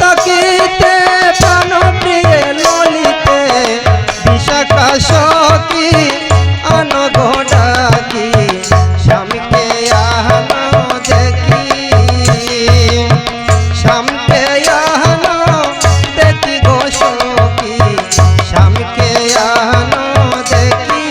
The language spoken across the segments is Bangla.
তাকিতে প্রাণ প্রিয়ে ললিতে বিশাখা সখী আনো গো ডাকি স্বামীকে আনো দেখি স্বামীকে আনো দেখি গো সখী স্বামীকে আনো দেখি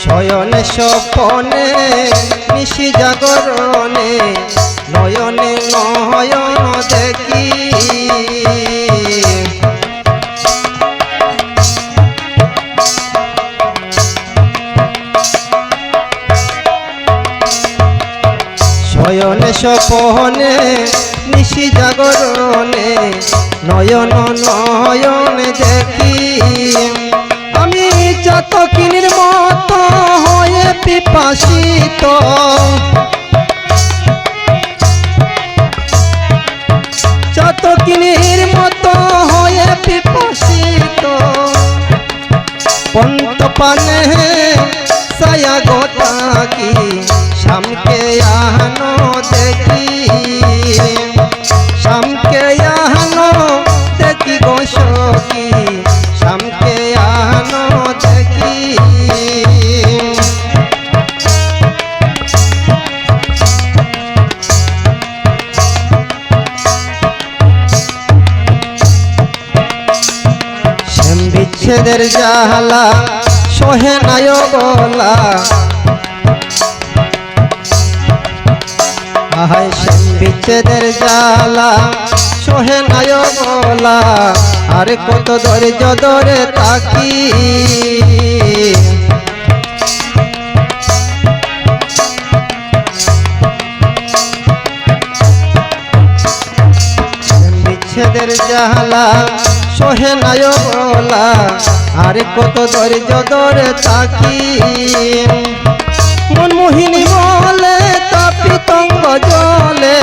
শয়নে স্বপনে নিশি জাগরণে নয়নে নয়ন দেখি শয়নে স্বপনে নিশি জাগরণে নয়ন নয়ন দেখি আমি চাতকিনীর মতো হয়ে পিপাসিত চাতকিনীর মতো হয়ে পিপাসিত পন্ত পানে ছায়া গোতাকি শ্যামকে আনো দেখি শ্যামকে আনো দেখি গো সখী শ্যামকে আনো দেখি শ্যাম বিচ্ছেদের জ্বালা সহে নাই গলা আহায় শ্যাম বিচ্ছেদের জ্বালা সহে নাই গলা আর কত ধৈর্য ধরে তাকি বিচ্ছেদের জ্বালা সহে নাই গলা আর কত ধৈর্য ধরে তাকি মনমোহিনী বলে তাপিতঙ্গ জলে